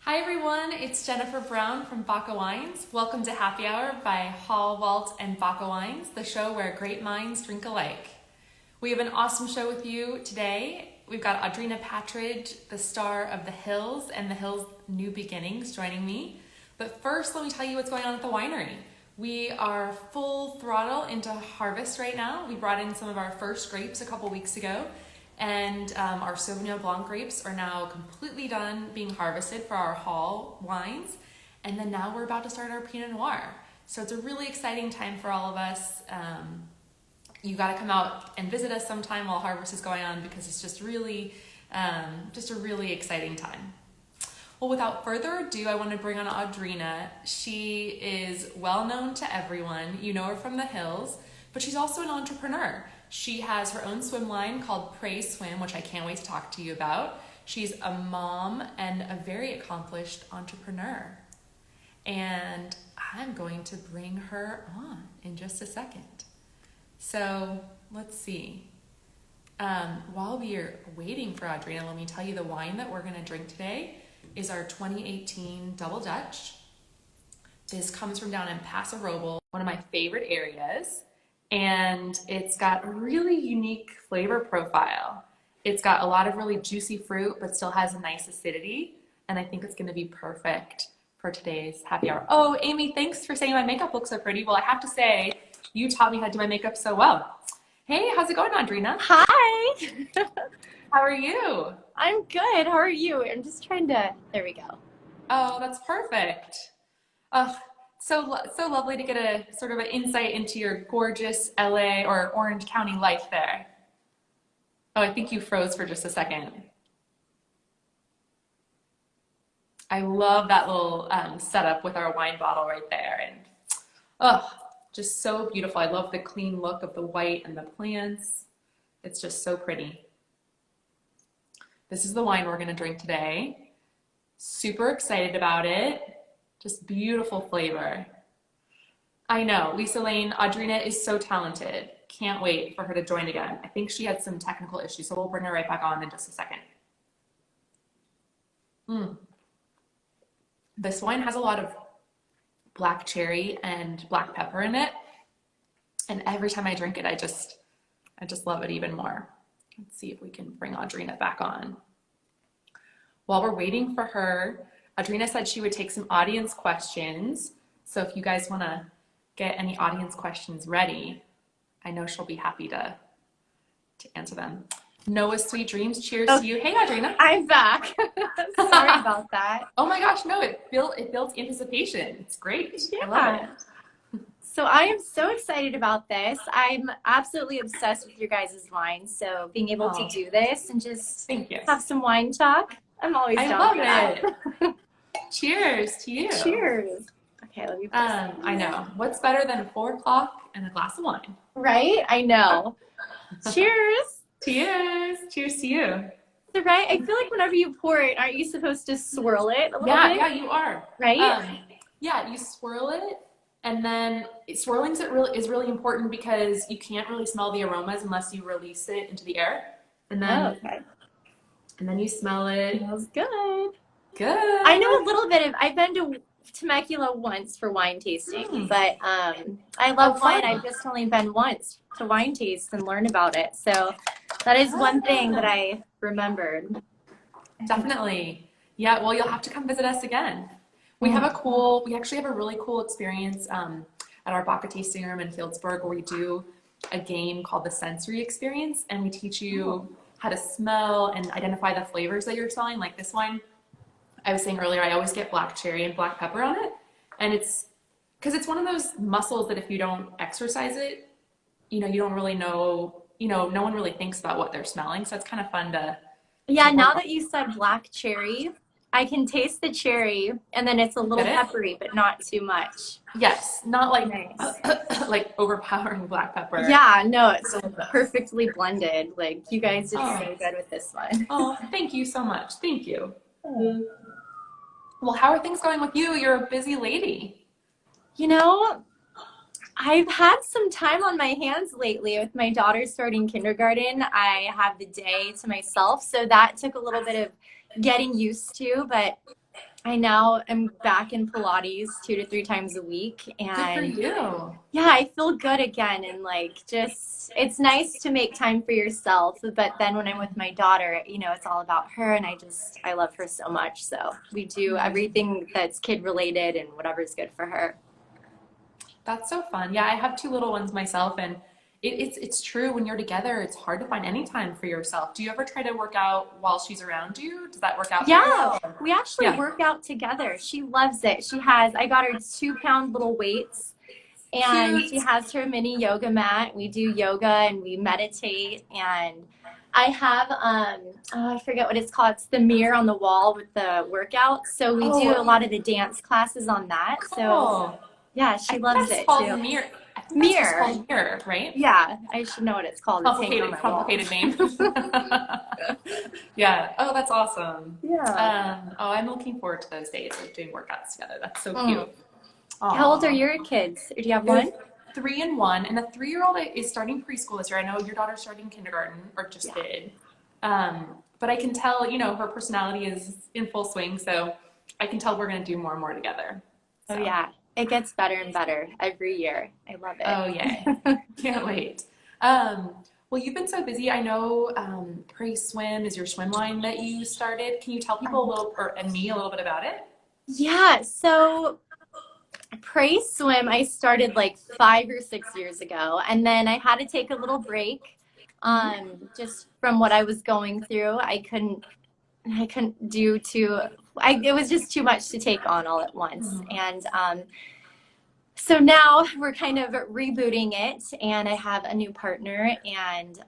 Hi everyone, it's Jennifer Brown from BACA Wines. Welcome to Happy Hour by Hall, Walt, and BACA Wines, the show where great minds drink alike. We have an awesome show with you today. We've got Audrina Patidge, the star of The Hills and The Hills New Beginnings, joining me. But first, let me tell you what's going on at the winery. We are full throttle into harvest right now. We brought in some of our first grapes a couple weeks ago. And our Sauvignon Blanc grapes are now completely done being harvested for our Hall wines. And then now we're about to start our Pinot Noir. So it's a really exciting time for all of us. You got to come out and visit us sometime while harvest is going on because it's just a really exciting time. Well, without further ado, I want to bring on Audrina. She is well known to everyone. You know her from The Hills, but she's also an entrepreneur. She has her own swim line called Praise Swim, which I can't wait to talk to you about. She's a mom and a very accomplished entrepreneur. And I'm going to bring her on in just a second. So let's see. While we are waiting for Audrina, let me tell you the wine that we're going to drink today is our 2018 Double Dutch. This comes from down in Paso Robles, one of my favorite areas. And it's got a really unique flavor profile. It's got a lot of really juicy fruit, but still has a nice acidity. And I think it's gonna be perfect for today's happy hour. Oh, Amy, thanks for saying my makeup looks so pretty. Well, I have to say, you taught me how to do my makeup so well. Hey, how's it going, Audrina? Hi. How are you? I'm good. How are you? I'm just trying to, there we go. Oh, that's perfect. Oh, so lovely to get a sort of an insight into your gorgeous LA or Orange County life there. Oh, I think you froze for just a second. I love that little setup with our wine bottle right there. And oh, just so beautiful. I love the clean look of the white and the plants. It's just so pretty. This is the wine we're gonna drink today. Super excited about it. Just beautiful flavor. I know, Lisa Lane, Audrina is so talented. Can't wait for her to join again. I think she had some technical issues, so we'll bring her right back on in just a second. This wine has a lot of black cherry and black pepper in it. And every time I drink it, I just love it even more. Let's see if we can bring Audrina back on. While we're waiting for her, Audrina said she would take some audience questions. So if you guys want to get any audience questions ready, I know she'll be happy to answer them. Noah's Sweet Dreams, cheers to you. Hey, Audrina. I'm back. Sorry about that. Oh my gosh, no, it builds anticipation. It's great. Yeah. I love it. So I am so excited about this. I'm absolutely obsessed with your guys' wine. So being able to do this and just Thank you. have some wine talk, I'm always down love for that. it. Cheers to you. Cheers. Okay, let me put I know. What's better than 4 o'clock and a glass of wine? Right? I know. Cheers. Cheers. Cheers to you. So, right? I feel like whenever you pour it, aren't you supposed to swirl it a little bit? Yeah, you are. Right? Yeah, you swirl it, and then swirling is really important because you can't really smell the aromas unless you release it into the air. And then, and then you smell it. Smells good. Good. I know a little bit of, I've been to Temecula once for wine tasting, but I love wine. I've just only been once to wine taste and learn about it. So that is one thing that I remembered. Definitely. Yeah, well, you'll have to come visit us again. We actually have a really cool experience at our BACA tasting room in Fieldsburg where we do a game called the sensory experience, and we teach you how to smell and identify the flavors that you're smelling. Like this wine, I was saying earlier, I always get black cherry and black pepper on it. And it's because it's one of those muscles that if you don't exercise it, you don't really know, no one really thinks about what they're smelling. So it's kind of fun to. Yeah, now that you said black cherry, I can taste the cherry, and then it's a little peppery, but not too much. Yes, not like like overpowering black pepper. Yeah, no, it's perfectly blended. Like you guys did so good with this one. Oh, thank you so much. Thank you. Well, how are things going with you? You're a busy lady. I've had some time on my hands lately with my daughter starting kindergarten. I have the day to myself, so that took a little bit of getting used to, but I now am back in Pilates 2 to 3 times a week, Good for and you. yeah, I feel good again. And like, just it's nice to make time for yourself. But then when I'm with my daughter, it's all about her, and I love her so much. So we do everything that's kid related and whatever's good for her. That's so fun. Yeah, I have two little ones myself, and it's true when you're together, it's hard to find any time for yourself. Do you ever try to work out while she's around you? Does that work out for you? Yeah, we actually Yeah. work out together. She loves it. I got her 2 pound little weights, and she Cute. has her mini yoga mat. We do yoga and we meditate. And I have, I forget what it's called. It's the mirror on the wall with the workouts. So we do a Oh, lot of the dance classes on that. So cool. yeah, I she think loves that's it called too. mirror. I think that's just Mirror. called mirror, right? Yeah, I should know what it's called. It's hanging on Complicated, my wall. complicated name. Yeah. Oh, that's awesome. Yeah. Oh, I'm looking forward to those days of doing workouts together. That's so Mm. cute. How old are Aw. your kids? Or do you have They're one? 3 and 1, and the 3-year-old is starting preschool this year. I know your daughter's starting kindergarten, or just Yeah. did. But I can tell, her personality is in full swing, so I can tell we're going to do more and more together. Oh So, yeah. It gets better and better every year. I love oh, yay. it. Can't wait. Well, you've been so busy. I know Pray Swim is your swim line that you started. Can you tell people a little, and me a little bit about it? Yeah, so Pray Swim, I started like 5 or 6 years ago, and then I had to take a little break, just from what I was going through. I couldn't do it was just too much to take on all at once. Mhm. And so now we're kind of rebooting it, and I have a new partner, and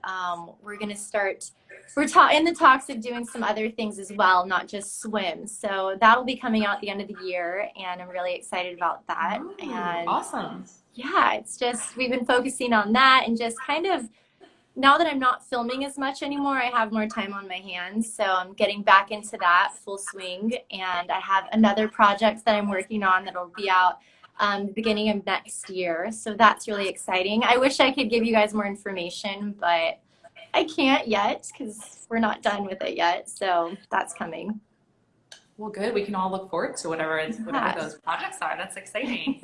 we're gonna start. In the talks of doing some other things as well, not just swim. So that'll be coming out at the end of the year, and I'm really excited about that. Ooh, And awesome. yeah, it's just we've been focusing on that, and just kind of now that I'm not filming as much anymore, I have more time on my hands. So I'm getting back into that full swing. And I have another project that I'm working on that'll be out the beginning of next year. So that's really exciting. I wish I could give you guys more information, but I can't yet because we're not done with it yet. So that's coming. Well, good. We can all look forward to whatever Yeah. those projects are. That's exciting.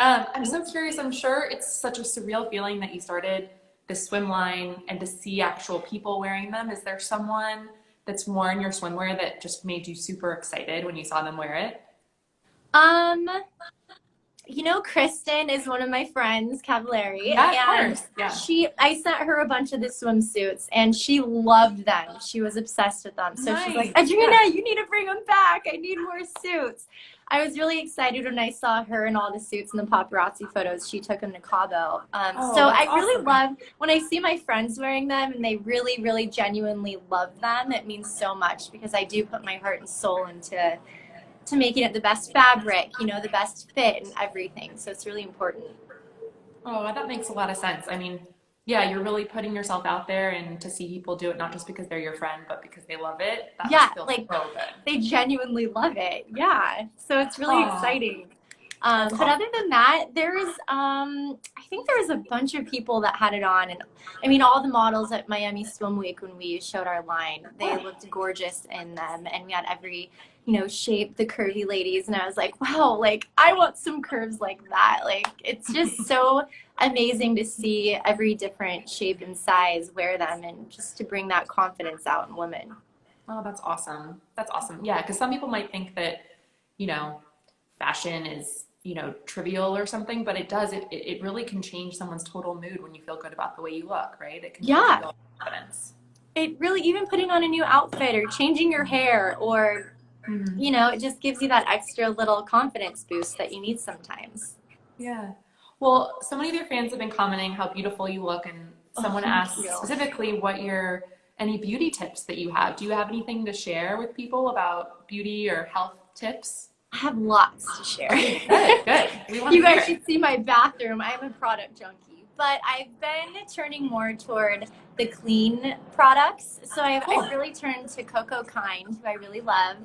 I'm so curious. I'm sure it's such a surreal feeling that you started the swim line and to see actual people wearing them. Is there someone that's worn your swimwear that just made you super excited when you saw them wear it? Um, Kristen is one of my friends, Cavallari, Yeah, of and course. Yeah. I sent her a bunch of the swimsuits, and she loved them. She was obsessed with them. So she's like, Nice. Audrina, Yeah. you need to bring them back. I need more suits. I was really excited when I saw her in all the suits and the paparazzi photos she took in Cabo. Oh, So that's I really awesome. love when I see my friends wearing them and they really, really genuinely love them. It means so much because I do put my heart and soul into making it the best fabric, the best fit and everything. So it's really important. Oh, that makes a lot of sense. I mean, yeah, you're really putting yourself out there, and to see people do it not just because they're your friend, but because they love it, that Yeah, must feel like so good. they genuinely love it. Yeah. So it's really Aw, exciting. that's But awesome. other than that, I think there was a bunch of people that had it on. And I mean, all the models at Miami Swim Week, when we showed our line, they looked gorgeous in them. And we had every, shape, the curvy ladies. And I was like, wow, like I want some curves like that. Like it's just so amazing to see every different shape and size wear them, and just to bring that confidence out in women. Oh, that's awesome. That's awesome. Yeah, because some people might think that, you know, fashion is, trivial or something, but it really can change someone's total mood when you feel good about the way you look, right? It can really Yeah. build confidence. It really, even putting on a new outfit or changing your hair, or Mhm. it just gives you that extra little confidence boost that you need sometimes. Yeah. Well, so many of your fans have been commenting how beautiful you look, and Oh, someone thank asked you. specifically any beauty tips that you have. Do you have anything to share with people about beauty or health tips? I have lots to share. Good, good. We want You to hear guys it. should see my bathroom. I'm a product junkie, but I've been turning more toward the clean products. So Cool. I've really turned to Coco Kind, who I really love,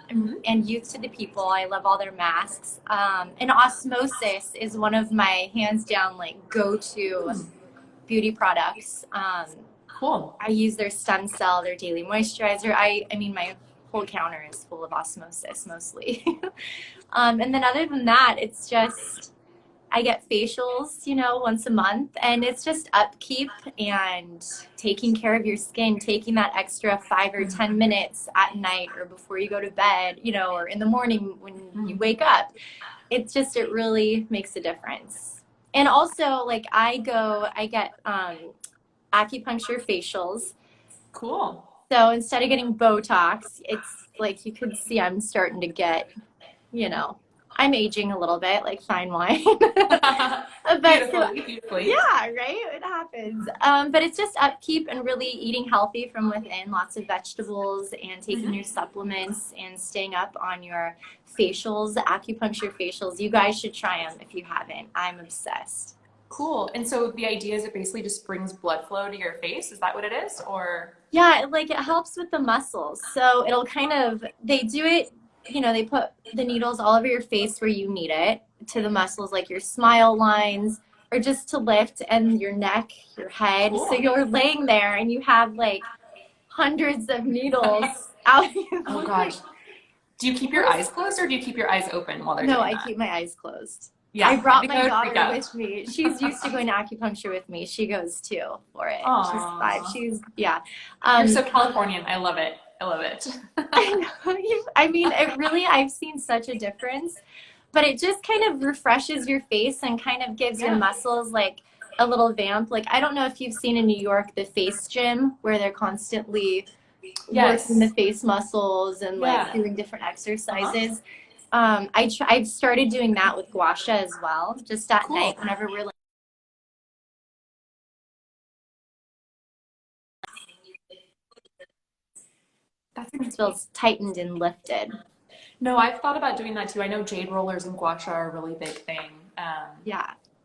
Mhm. and Youth to the People. I love all their masks. And Osmosis is one of my hands down like go-to beauty products. Cool. I use their stem cell, their daily moisturizer. I mean, my whole counter is full of osmosis mostly. And then other than that, it's just, I get facials, once a month, and it's just upkeep and taking care of your skin, taking that extra 5 or 10 minutes at night or before you go to bed, or in the morning when you wake up. It's just, it really makes a difference. And also, like, I get acupuncture facials. Cool. So instead of getting Botox, it's like you could see I'm starting to get, I'm aging a little bit, like fine wine. Beautifully. Yeah, right? It happens. But it's just upkeep and really eating healthy from within, lots of vegetables and taking your supplements and staying up on your facials, acupuncture facials. You guys should try them if you haven't. I'm obsessed. Cool. And so the idea is it basically just brings blood flow to your face. Is that what it is? Or yeah, like it helps with the muscles. So it'll they do it, they put the needles all over your face where you need it, to the muscles like your smile lines, or just to lift, and your neck, your head. Cool. So you're laying there and you have like hundreds of needles out. Oh gosh. Do you keep your eyes closed or do you keep your eyes open while they're doing that? No, I keep my eyes closed. Yeah, I brought my daughter with me. She's used to going to acupuncture with me. She goes too for it. Aww. She's 5. Yeah. You're so Californian. I love it. I know. I mean, I've seen such a difference, but it just kind of refreshes your face and kind of gives your muscles like a little vamp. Like, I don't know if you've seen in New York the face gym where they're constantly working the face muscles and like doing different exercises. I've started doing that with gua sha as well, just at night whenever we're like. It feels tightened and lifted. No, I've thought about doing that too. I know jade rollers and gua sha are a really big thing.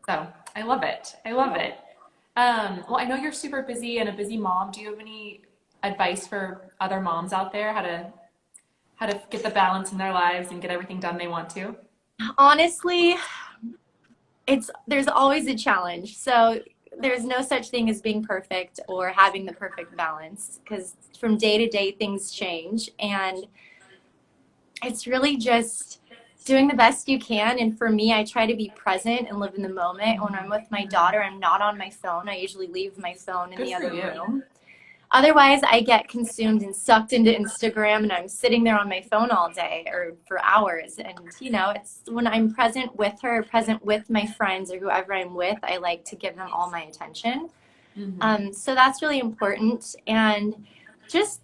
So I love it. Well, I know you're super busy and a busy mom. Do you have any advice for other moms out there, how to get the balance in their lives and get everything done they want to? Honestly, there's always a challenge. So there's no such thing as being perfect or having the perfect balance, because from day to day things change, and it's really just doing the best you can. And for me, I try to be present and live in the moment. When I'm with my daughter, I'm not on my phone. I usually leave my phone in the other room. Otherwise, I get consumed and sucked into Instagram, and I'm sitting there on my phone all day or for hours. And, it's when I'm present with her, present with my friends or whoever I'm with, I like to give them all my attention. So that's really important. And just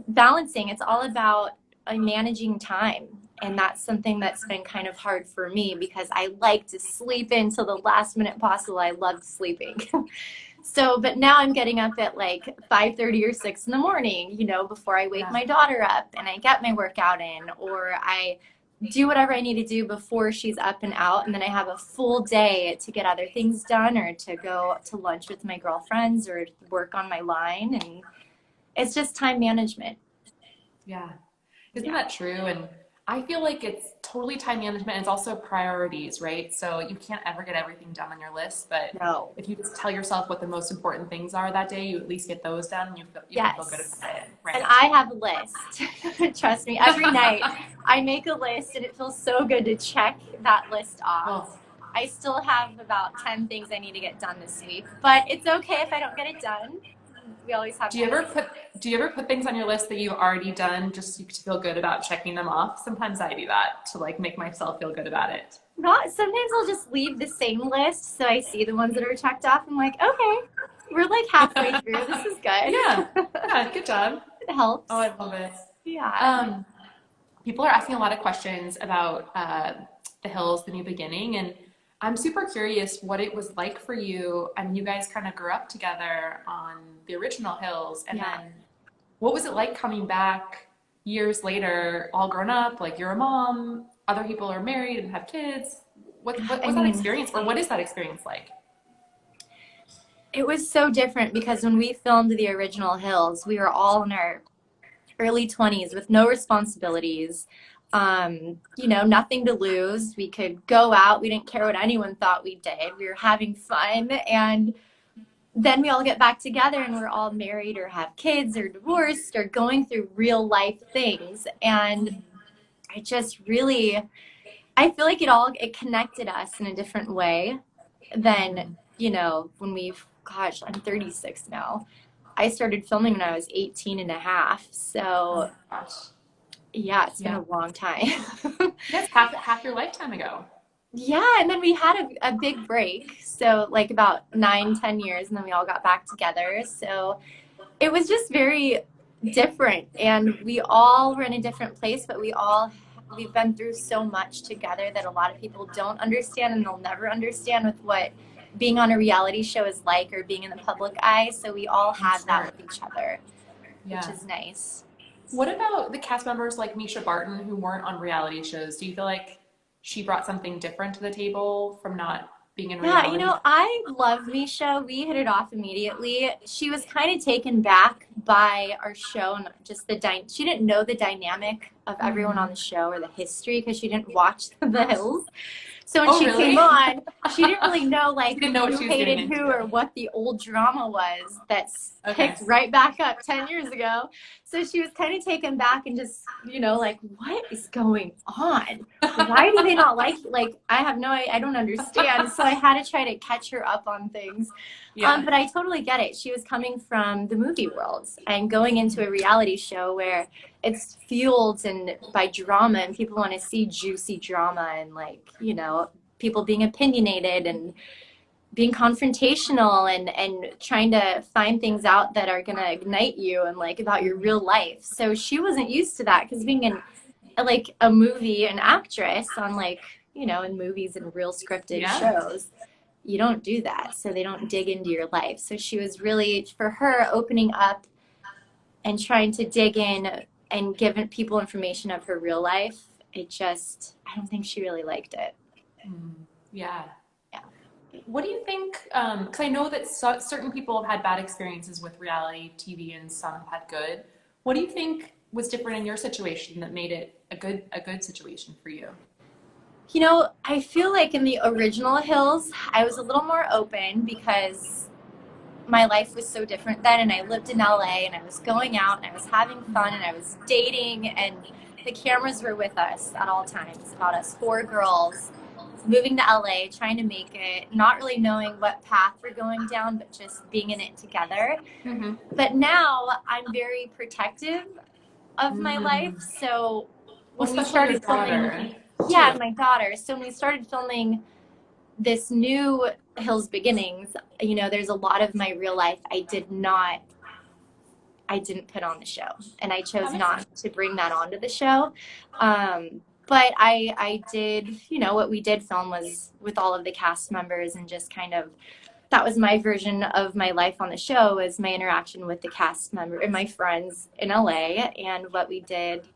balancing, it's all about managing time. And that's something that's been kind of hard for me, because I like to sleep in till the last minute possible. I love sleeping. But now I'm getting up at like 5:30 or 6 in the morning, before I wake my daughter up, and I get my workout in, or I do whatever I need to do before she's up and out. And then I have a full day to get other things done, or to go to lunch with my girlfriends, or work on my line. And it's just time management. Yeah. Isn't that true? And I feel like it's totally time management, and it's also priorities, right? So you can't ever get everything done on your list, but if you just tell yourself what the most important things are that day, you at least get those done, and you can feel good about it. Right? And I have a list. Trust me, every night I make a list, and it feels so good to check that list off. I still have about 10 things I need to get done this week, but it's okay if I don't get it done. We always have. Do you ever put things on your list that you've already done just to feel good about checking them off? Sometimes I do that to like make myself feel good about it. Sometimes I'll just leave the same list, so I see the ones that are checked off. I'm like, okay, we're like halfway through. This is good. Yeah, good job. It helps. Oh, I love it. Yeah. People are asking a lot of questions about the Hills, the new beginning, and I'm super curious what it was like for you. I mean, you guys kind of grew up together on the original Hills, and then what was it like coming back years later, all grown up, like you're a mom, other people are married and have kids? What was that experience, or what is that experience like? It was so different, because when we filmed the original Hills, we were all in our early 20s with no responsibilities. Nothing to lose. We could go out. We didn't care what anyone thought we did. We were having fun. And then we all get back together and we're all married or have kids or divorced or going through real life things. And I just really, I feel like it connected us in a different way than, when gosh, I'm 36 now. I started filming when I was 18 and a half. So, Gosh. yeah, it's been a long time. Yes, half your lifetime ago. Yeah, and then we had a big break. So, like about 9, 10 years, and then we all got back together. So, it was just very different. And we all were in a different place, but we've been through so much together that a lot of people don't understand, and they'll never understand with what being on a reality show is like or being in the public eye. So we all had that with each other, which is nice. What about the cast members like Misha Barton who weren't on reality shows? Do you feel like she brought something different to the table from not being in reality? Yeah, I love Misha. We hit it off immediately. She was kind of taken back by our show and just she didn't know the dynamic of everyone on the show or the history because she didn't watch The Hills. So when she came on, she didn't really know who hated who or what the old drama was that's picked right back up 10 years ago. So she was kind of taken back and just, what is going on? Why do they not like I don't understand. So I had to try to catch her up on things. Yeah. But I totally get it. She was coming from the movie world and going into a reality show where it's fueled by drama and people want to see juicy drama and people being opinionated and being confrontational and trying to find things out that are going to ignite you and about your real life. So she wasn't used to that because being in a movie, an actress on in movies and real scripted shows, you don't do that. So they don't dig into your life. So she was really, for her, opening up and trying to dig in and give people information of her real life. I don't think she really liked it. Yeah. What do you think? Because I know that certain people have had bad experiences with reality TV and some have had good. What do you think was different in your situation that made it a good situation for you? I feel like in the original Hills, I was a little more open because my life was so different then, and I lived in LA and I was going out and I was having fun and I was dating, and the cameras were with us at all times, about us 4 girls moving to LA, trying to make it, not really knowing what path we're going down, but just being in it together. But now I'm very protective of my life. So when we started filming, my daughter. So when we started filming this new Hills Beginnings, there's a lot of my real life I didn't put on the show, and I chose not to bring that onto the show. But I did, what we did film was with all of the cast members, and just kind of, that was my version of my life on the show, was my interaction with the cast member and my friends in LA and what we did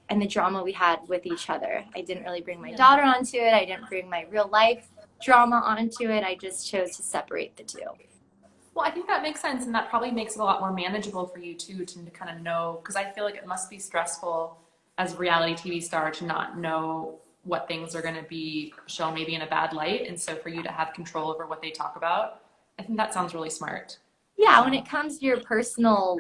and the drama we had with each other. I didn't really bring my daughter onto it. I didn't bring my real life drama onto it. I just chose to separate the two. Well, I think that makes sense, and that probably makes it a lot more manageable for you too, to kind of know, because I feel like it must be stressful as a reality TV star to not know what things are going to be shown maybe in a bad light, and so for you to have control over what they talk about, I think that sounds really smart. Yeah, when it comes to your personal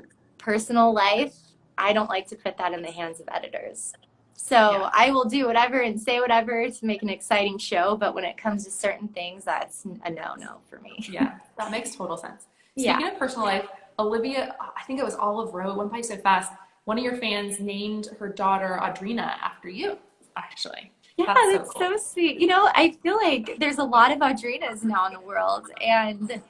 life, I don't like to put that in the hands of editors. So I will do whatever and say whatever to make an exciting show, but when it comes to certain things, that's a no for me. Yeah, that makes total sense. Speaking of personal life, Olivia, I think it was Olive wrote, one place so fast, one of your fans named her daughter Audrina after you, actually. Yeah, that's so cool. So sweet. I feel like there's a lot of Audrinas now in the world, and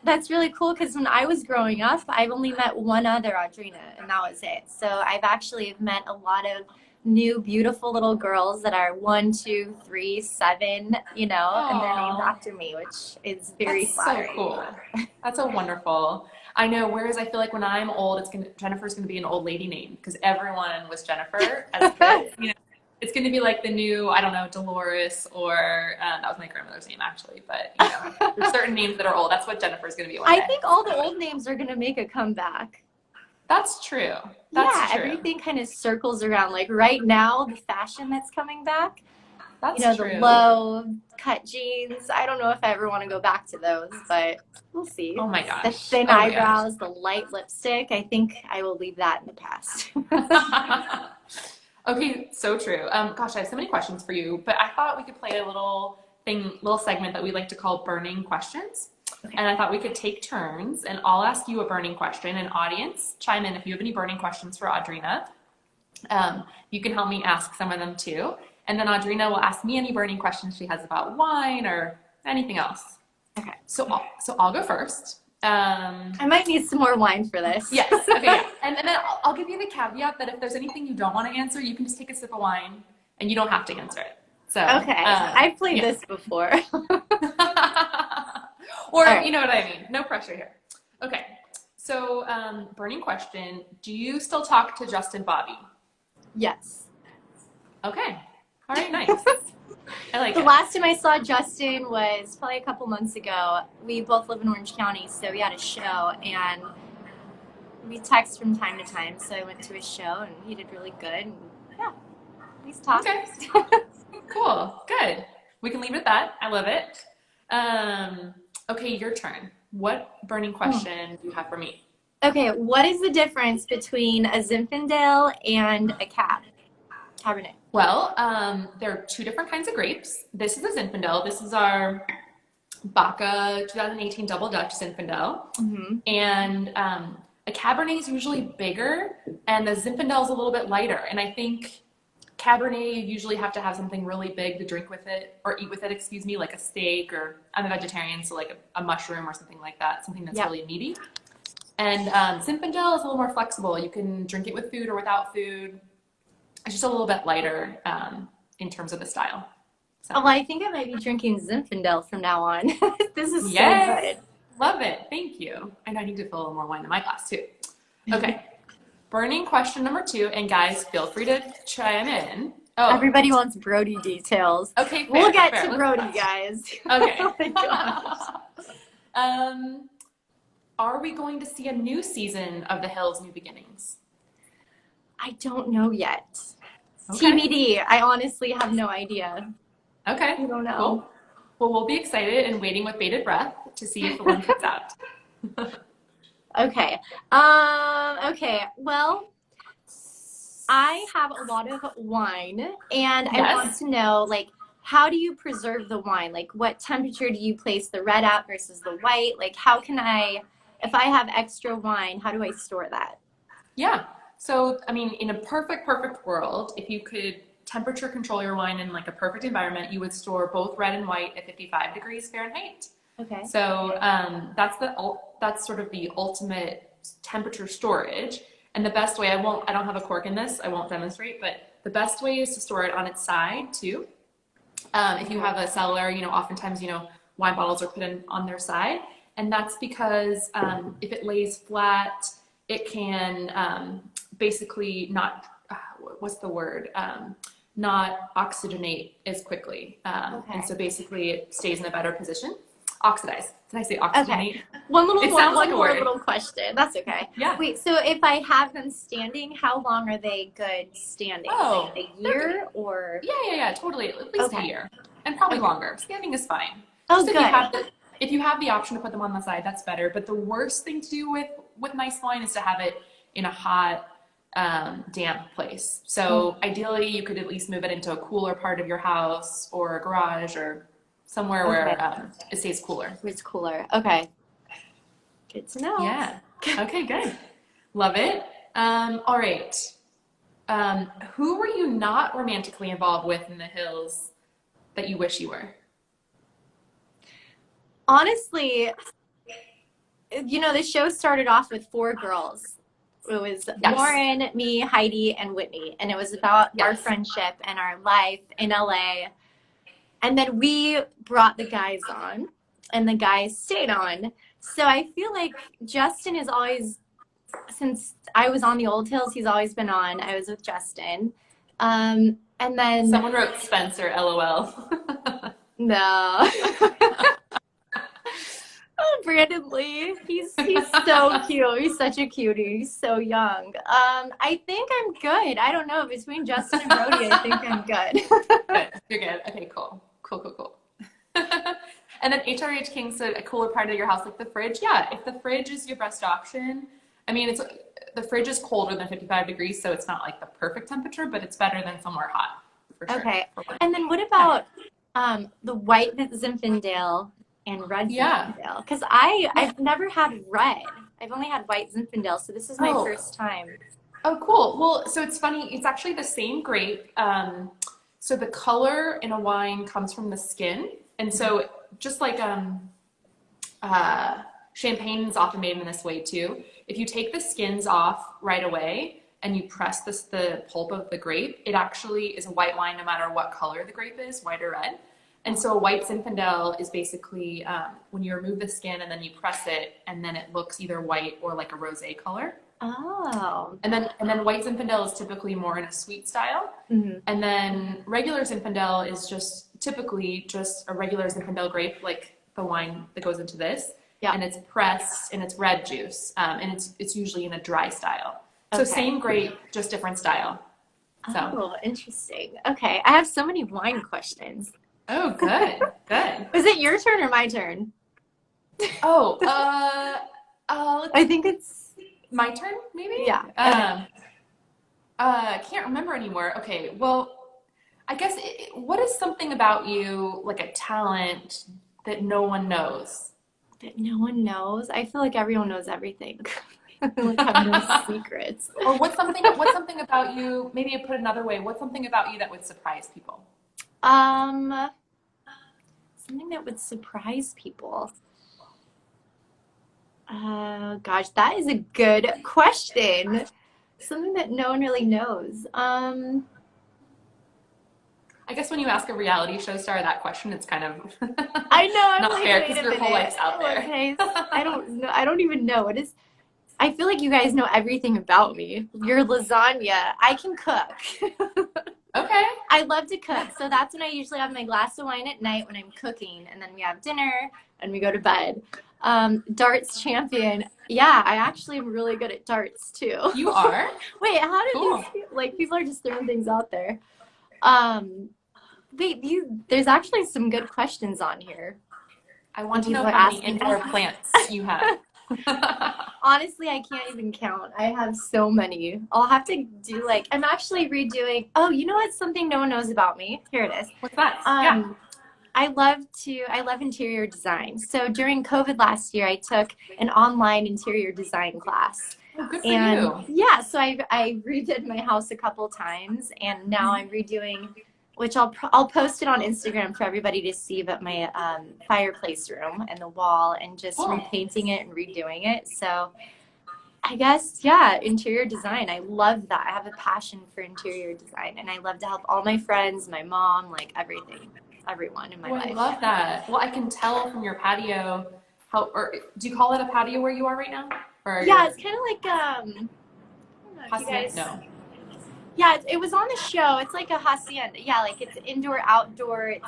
that's really cool because when I was growing up, I've only met one other Audrina, and that was it. So I've actually met a lot of new, beautiful little girls that are 1, 2, 3, 7, and they're named after me, which is very flattering. So cool. That's so wonderful. I know, whereas I feel like when I'm old, Jennifer's going to be an old lady name because everyone was Jennifer as kids. It's going to be like the new, I don't know, Dolores, or that was my grandmother's name actually, but there's certain names that are old. That's what Jennifer's going to be one day. I think all the old names are going to make a comeback. That's true. Everything kind of circles around. Like right now, the fashion that's coming back, That's the true. low cut jeans. I don't know if I ever want to go back to those, but we'll see. Oh my The gosh. thin Oh my gosh. eyebrows, the light lipstick. I think I will leave that in the past. Okay, so true. Gosh, I have so many questions for you, but I thought we could play a little segment that we like to call burning questions. Okay. And I thought we could take turns, and I'll ask you a burning question. And audience, chime in if you have any burning questions for Audrina. You can help me ask some of them too. And then Audrina will ask me any burning questions she has about wine or anything else. Okay. So I'll go first. I might need some more wine for this. Yes. Okay. Yeah. And then I'll give you the caveat that if there's anything you don't want to answer, you can just take a sip of wine, and you don't have to answer it. So Okay. I've played this before. Or right. You know what I mean. No pressure here. Okay. So burning question: do you still talk to Justin Bobby? Yes. Okay. All right. Nice. I like The it. last time I saw Justin was probably a couple months ago. We both live in Orange County, so we had a show, and we text from time to time. So I went to his show, and he did really good. And yeah, we talked. Okay. Cool. Good. We can leave it at that. I love it. Okay, your turn. What burning question do you have for me? Okay, what is the difference between a Zinfandel and a Cabernet? Well, there are two different kinds of grapes. This is a Zinfandel. This is our BACA 2018 Double Dutch Zinfandel. Mm-hmm. And a Cabernet is usually bigger, and the Zinfandel is a little bit lighter. And I think Cabernet, you usually have to have something really big to drink with it, or eat with it, excuse me, like a steak, or I'm a vegetarian, so like a mushroom or something like that, something that's really meaty. And Zinfandel is a little more flexible. You can drink it with food or without food. It's just a little bit lighter in terms of the style. So. Oh, well, I think I might be drinking Zinfandel from now on. This is so good. Love it. Thank you. And I need to fill a little more wine in my glass too. Okay. Burning question number 2, and guys, feel free to chime in. Oh, everybody wants Brody details. Okay, fair, we'll get fair. to Brody, guys. Okay. Oh my gosh. Are we going to see a new season of The Hills: New Beginnings? I don't know yet. Okay. TBD. I honestly have no idea. Okay. I don't know. Cool. Well, we'll be excited and waiting with bated breath to see if the one comes out. Okay. Okay. Well, I have a lot of wine, and I want to know, like, how do you preserve the wine? Like, what temperature do you place the red at versus the white? Like, how can I, if I have extra wine, how do I store that? Yeah. So, I mean, in a perfect world, if you could temperature control your wine in like a perfect environment, you would store both red and white at 55 degrees Fahrenheit. Okay. So that's sort of the ultimate temperature storage. And the best way, I don't have a cork in this, I won't demonstrate, but the best way is to store it on its side too. If you have a cellar, oftentimes, wine bottles are put in on their side. And that's because if it lays flat, it can basically not, not oxygenate as quickly. And so basically it stays in a better position. Oxidize. Did I say oxygenate? Okay. One more word. little question. That's okay. Yeah. Wait, so if I have them standing, how long are they good standing? Oh, like a year or? Yeah, totally. At least a year. And probably longer. Standing is fine. Oh, just good. If you have the option to put them on the side, that's better. But the worst thing to do with nice wine is to have it in a hot, damp place. So ideally, you could at least move it into a cooler part of your house or a garage or somewhere where it stays cooler. It's cooler. Okay. Good to know. Yeah. Okay, good. Love it. All right. Who were you not romantically involved with in The Hills that you wish you were? Honestly, the show started off with 4 girls. It was Lauren, me, Heidi, and Whitney. And it was about our friendship and our life in LA. And then we brought the guys on, and the guys stayed on. So I feel like Justin is always, since I was on the Old Hills, he's always been on. I was with Justin. And then... Someone wrote Spencer, LOL. No. Brandon Lee. He's so cute. He's such a cutie. He's so young. I think I'm good. I don't know. Between Justin and Brody, I think I'm good. Good. You're good. Okay, cool. Cool. And then HRH King said a cooler part of your house, like the fridge. Yeah, if the fridge is your best option, I mean, the fridge is colder than 55 degrees, so it's not like the perfect temperature, but it's better than somewhere hot, for sure. Okay. And then what about the white Zinfandel and red Zinfandel? Because I've never had red. I've only had white Zinfandel, so this is my first time. Oh, cool. Well, so it's funny. It's actually the same grape. So the color in a wine comes from the skin. And so just like champagne is often made in this way too. If you take the skins off right away and you press the pulp of the grape, it actually is a white wine no matter what color the grape is, white or red. And so a white Zinfandel is basically when you remove the skin and then you press it, and then it looks either white or like a rosé color. Oh. And then white Zinfandel is typically more in a sweet style. Mm-hmm. And then regular Zinfandel is typically just a regular Zinfandel grape, like the wine that goes into this. Yeah. And it's pressed and it's red juice. And it's usually in a dry style. So same grape, just different style. So. Oh, interesting. Okay. I have so many wine questions. Oh, good. Is it your turn or my turn? Oh, I think it's my turn, maybe? Yeah. Can't remember anymore. Okay, well, I guess what is something about you, like a talent that no one knows? That no one knows? I feel like everyone knows everything. I feel like I have no secrets. Or what's something about you, maybe I put it another way, what's something about you that would surprise people? Something that would surprise people. Gosh, that is a good question. Something that no one really knows. I guess when you ask a reality show star that question, it's kind of I know, I'm not like, fair because your whole life's out there. Okay, I don't know. I don't even know. What is? I feel like you guys know everything about me. Your lasagna. I can cook. Okay. I love to cook. So that's when I usually have my glass of wine at night when I'm cooking. And then we have dinner and we go to bed. Darts champion. Yeah, I actually am really good at darts too. You are? Wait, how did these, like, people are just throwing things out there. There's actually some good questions on here. I want to know how many indoor plants you have. Honestly, I can't even count. I have so many. I'll have to do I'm actually redoing. Oh, you know what's something no one knows about me? Here it is. What's that? I love interior design. So during COVID last year, I took an online interior design class. Oh, good for you. Yeah, so I redid my house a couple times, and now I'm redoing, which I'll post it on Instagram for everybody to see, but my fireplace room and the wall, and just repainting it and redoing it. So I guess, yeah, interior design. I love that. I have a passion for interior design, and I love to help all my friends, my mom, like everyone in my life. I love that. Well, I can tell from your patio or do you call it a patio where you are right now? Or yeah, it's kind of like, I don't know if you guys... No. Yeah, it was on the show. It's like a hacienda. Yeah, like it's indoor, outdoor. It's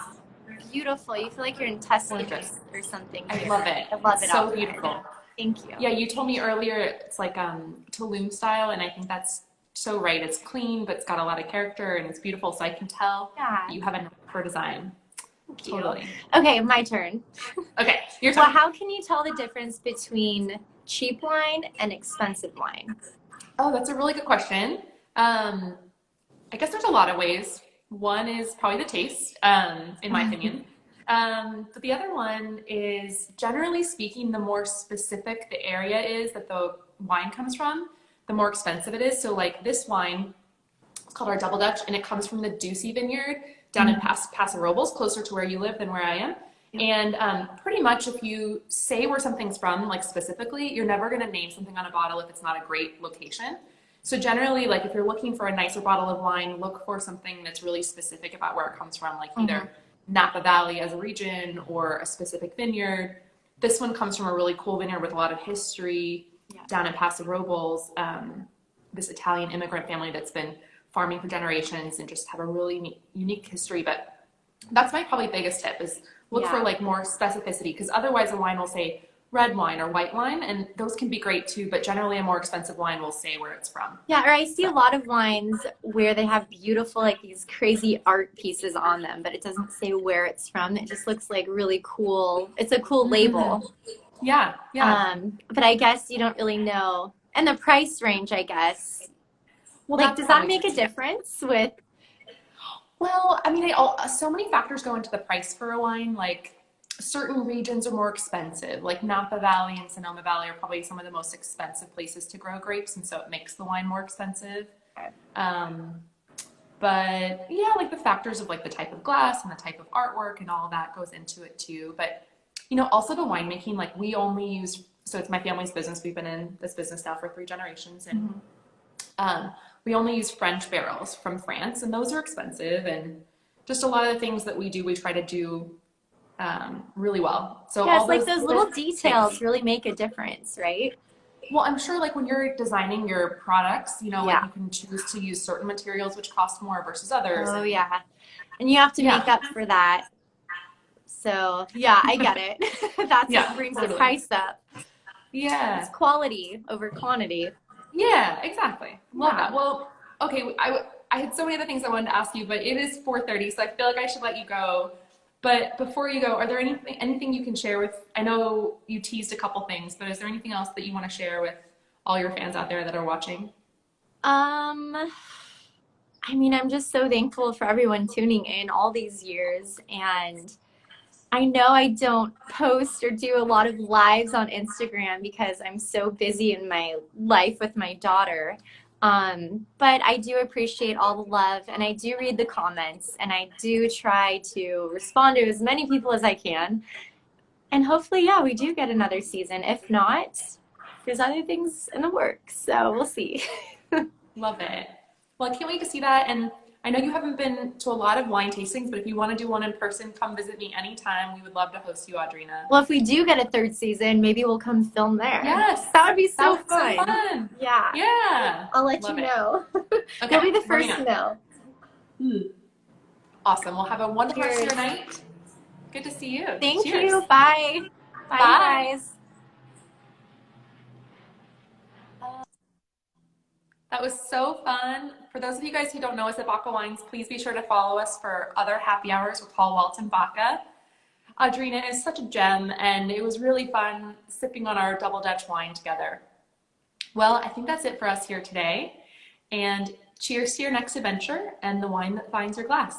beautiful. You feel like you're in Tuscany or something. I love it. I love it. So beautiful. Thank you. Yeah, you told me earlier it's like Tulum style, and I think that's so right. It's clean, but it's got a lot of character, and it's beautiful. So I can tell you have a knack for design. Thank you. Totally. Okay, my turn. Okay, your turn. Well, how can you tell the difference between cheap wine and expensive wine? Oh, that's a really good question. I guess there's a lot of ways. One is probably the taste, in my opinion. But the other one is, generally speaking, the more specific the area is that the wine comes from, the more expensive it is. So like this wine, it's called our Double Dutch, and it comes from the Ducey Vineyard down in Paso Robles, closer to where you live than where I am. And pretty much if you say where something's from, like specifically, you're never going to name something on a bottle if it's not a great location. So generally, like if you're looking for a nicer bottle of wine, look for something that's really specific about where it comes from, like either Napa Valley as a region or a specific vineyard. This one comes from a really cool vineyard with a lot of history down in Paso Robles, this Italian immigrant family that's been farming for generations and just have a really unique history. But that's my probably biggest tip is look for like more specificity, because otherwise the wine will say red wine or white wine, and those can be great too, but generally a more expensive wine will say where it's from. Yeah, or I see a lot of wines where they have beautiful, like these crazy art pieces on them, but it doesn't say where it's from. It just looks like really cool. It's a cool label. Yeah, yeah. But I guess you don't really know. And the price range, I guess. Well, Like, that's does that probably make a true. difference with? Well, I mean, so many factors go into the price for a wine. Like certain regions are more expensive. Like Napa Valley and Sonoma Valley are probably some of the most expensive places to grow grapes, and so it makes the wine more expensive. Um, but yeah, like the factors of like the type of glass and the type of artwork and all that goes into it too. But also the winemaking, like we only use, so it's my family's business. We've been in this business now for 3 generations, and we only use French barrels from France, and those are expensive. And just a lot of the things that we do, we try to do really well. So Yes, all like those little things, details really make a difference, right? well, I'm sure like when you're designing your products, like Yeah. you can choose to use certain materials which cost more versus others. Oh, And yeah. And you have to make up for that. So, yeah, I get it. That's Yeah, what brings the totally. price up. Yeah. It's quality over quantity. Yeah, exactly. Love Yeah. that. Well, okay, I had so many other things I wanted to ask you, but it is 4:30, so I feel like I should let you go. But before you go, are there anything you can share with, I know you teased a couple things, but is there anything else that you want to share with all your fans out there that are watching? Um, I mean, I'm just so thankful for everyone tuning in all these years. And I know I don't post or do a lot of lives on Instagram because I'm so busy in my life with my daughter. But I do appreciate all the love and I do read the comments and I do try to respond to as many people as I can. And hopefully, yeah, we do get another season. If not, there's other things in the works. So we'll see. Love it. Well, I can't wait to see that. And I know you haven't been to a lot of wine tastings, but if you want to do one in person, come visit me anytime. We would love to host you, Audrina. Well, if we do get a third season, maybe we'll come film there. Yes, That would be that so would be so fun. fun. Yeah. Yeah. I'll let Love you it. know. Okay, You'll be the let me first to know. know. Awesome. We'll have a wonderful rest of your Cheers. night. Good to see you. Thank Cheers. you. Bye. Bye, Bye. guys. That was so fun. For those of you guys who don't know us at BACA Wines, please be sure to follow us for other happy hours with Paul Walt and BACA. Audrina is such a gem, and it was really fun sipping on our double Dutch wine together. Well, I think that's it for us here today. And cheers to your next adventure and the wine that finds your glass.